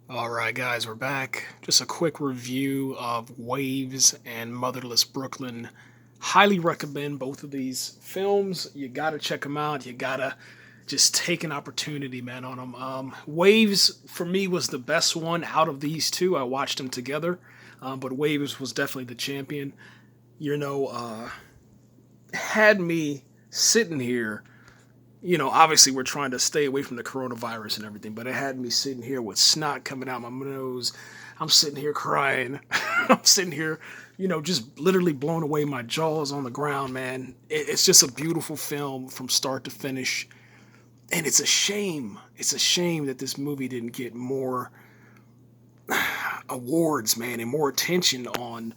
All right, guys, we're back. Just a quick review of Waves and Motherless Brooklyn. Highly recommend both of these films. You gotta check them out. You gotta just take an opportunity, man, on them. Waves for me was the best one out of these two. I watched them together, but Waves was definitely the champion. You know, had me sitting here, obviously we're trying to stay away from the coronavirus and everything, but it had me sitting here with snot coming out my nose. I'm sitting here crying. I'm sitting here, just literally blown away. My jaws on the ground, man. It's just a beautiful film from start to finish. And it's a shame. It's a shame that this movie didn't get more awards, man, and more attention on,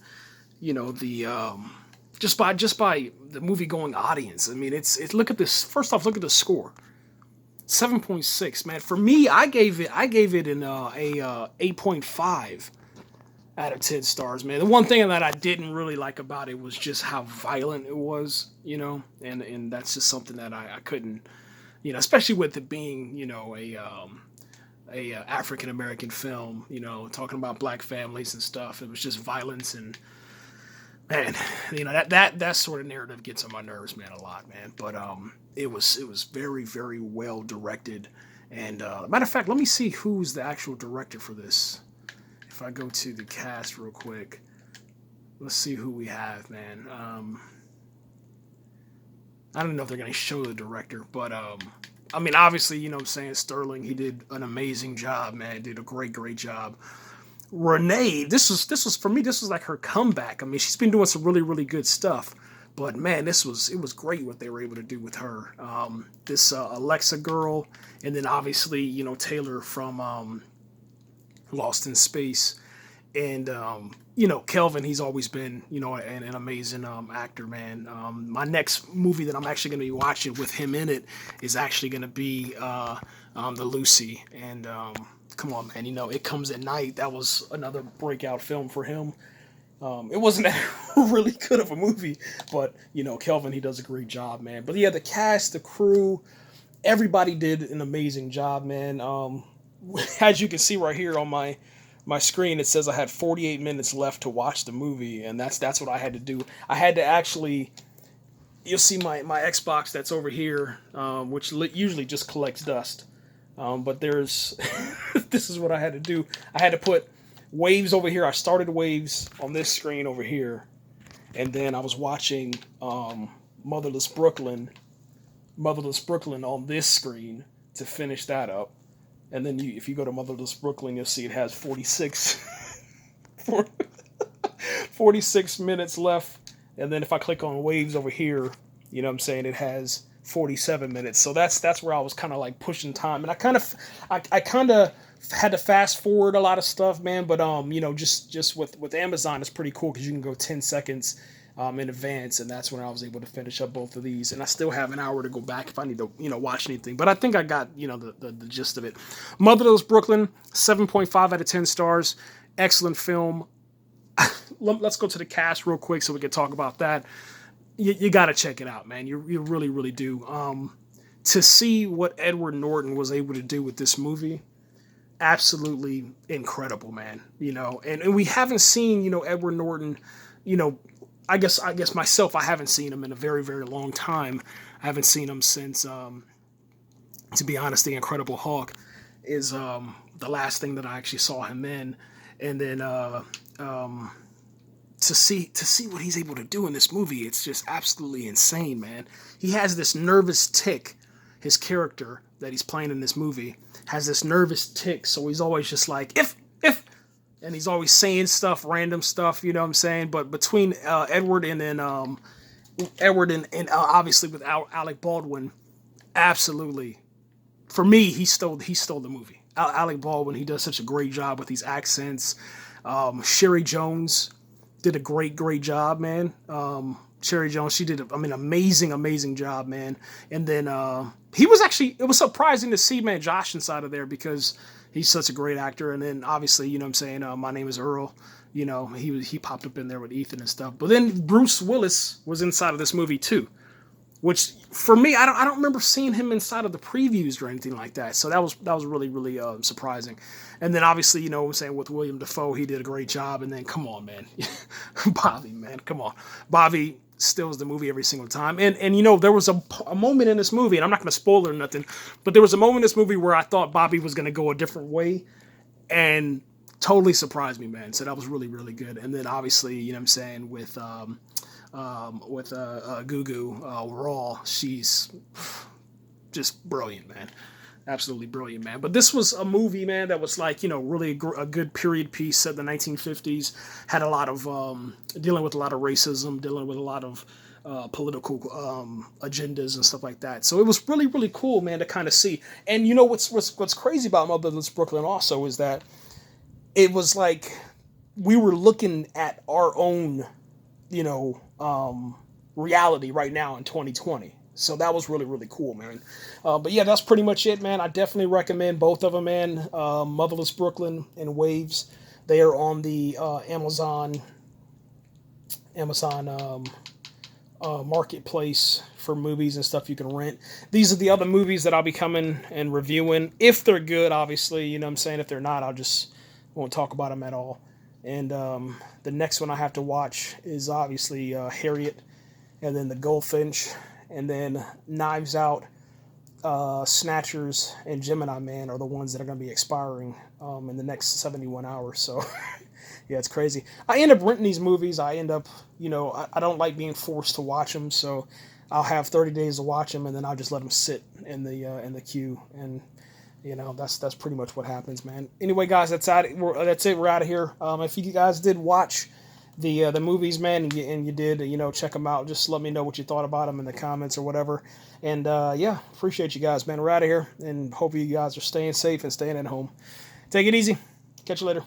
the just by the movie going audience. I mean, it's look at this. First off, look at the score. 7.6, man. For me, I gave it a 8.5 out of 10 stars, man. The one thing that I didn't really like about it was just how violent it was, and that's just something that I couldn't, especially with it being, a African American film, talking about black families and stuff. It was just violence and man, that sort of narrative gets on my nerves, man, a lot, man. But it was very very well directed, and matter of fact, let me see who's the actual director for this. If I go to the cast real quick, let's see who we have, man. I don't know if they're gonna show the director, but I mean, obviously, what I'm saying, Sterling, he did an amazing job, man. Did a great job. Renee, this was for me. This was like her comeback. I mean, she's been doing some really good stuff, but man, it was great what they were able to do with her. This Alexa girl, and then obviously Taylor from Lost in Space, and Kelvin. He's always been an amazing actor, man. My next movie that I'm actually going to be watching with him in it is actually going to be the Lucy and. Come on, man. It comes at night. That was another breakout film for him. It wasn't really good of a movie, but Kelvin, he does a great job, man. But yeah, the cast, the crew, everybody did an amazing job, man. As you can see right here on my screen, it says I had 48 minutes left to watch the movie, and that's what I had to do. I had to actually. You'll see my Xbox that's over here, which usually just collects dust. But there's this is what I had to do. I had to put Waves over here. I started Waves on this screen over here, and then I was watching Motherless Brooklyn, Motherless Brooklyn on this screen to finish that up. And then if you go to Motherless Brooklyn, you'll see it has 46 minutes left. And then if I click on Waves over here, what I'm saying, it has 47 minutes. So that's where I was kind of like pushing time, and I kind of had to fast forward a lot of stuff, man. But just with Amazon, it's pretty cool because you can go 10 seconds in advance, and that's when I was able to finish up both of these. And I still have an hour to go back if I need to watch anything. But I think I got the gist of it. Motherless Brooklyn, 7.5 out of 10 stars. Excellent film. Let's go to the cast real quick so we can talk about that. You got to check it out, man. You really do. To see what Edward Norton was able to do with this movie, absolutely incredible, man. And we haven't seen Edward Norton. I guess myself, I haven't seen him in a very long time. I haven't seen him since, to be honest, The Incredible Hulk is the last thing that I actually saw him in, and then to see what he's able to do in this movie, it's just absolutely insane, man. He has this nervous tick. His character that he's playing in this movie has this nervous tick, so he's always just like if, and he's always saying stuff, random stuff. You know what I'm saying? But between Edward and then Edward and obviously with Alec Baldwin, absolutely, for me, he stole the movie. Alec Baldwin, he does such a great job with these accents. Sherry Jones did a great job, man. Sherry Jones, she did, amazing job, man. And then it was surprising to see, man, Josh inside of there because he's such a great actor. And then obviously, what I'm saying, My Name Is Earl, he popped up in there with Ethan and stuff. But then Bruce Willis was inside of this movie too. which for me, I don't remember seeing him inside of the previews or anything like that. So that was really really surprising. And then obviously, you know what I'm saying, with William Dafoe, he did a great job. And then come on, man, Bobby, man, come on, Bobby steals the movie every single time. And you know, there was a moment in this movie, and I'm not going to spoil it or nothing, but there was a moment in this movie where I thought Bobby was going to go a different way, and totally surprised me, man. So that was really really good. And then obviously, you know what I'm saying, with Gugu Raw, she's just brilliant, man. Absolutely brilliant, man. But this was a movie, man, that was like, you know, really a good period piece set in the 1950s. Had a lot of dealing with a lot of racism, dealing with a lot of political agendas and stuff like that. So it was really really cool, man, to kind of see. And you know what's crazy about Motherless Brooklyn also is that it was like we were looking at our own, you know, reality right now in 2020. So that was really, really cool, man. But yeah, that's pretty much it, man. I definitely recommend both of them, man. Motherless Brooklyn and Waves. They are on the Amazon marketplace for movies and stuff you can rent. These are the other movies that I'll be coming and reviewing. If they're good, obviously, you know what I'm saying. If they're not, I'll just won't talk about them at all. And the next one I have to watch is obviously Harriet, and then The Goldfinch, and then Knives Out, Snatchers, and Gemini Man are the ones that are going to be expiring in the next 71 hours. So, yeah, it's crazy. I end up renting these movies. I end up, you know, I don't like being forced to watch them, so I'll have 30 days to watch them, and then I'll just let them sit in the queue. And you know, that's pretty much what happens, man. Anyway, guys, that's it. We're out of here. If you guys did watch the movies, man, and you did, you know, check them out, just let me know what you thought about them in the comments or whatever. And yeah, appreciate you guys, man. We're out of here, and hope you guys are staying safe and staying at home. Take it easy. Catch you later.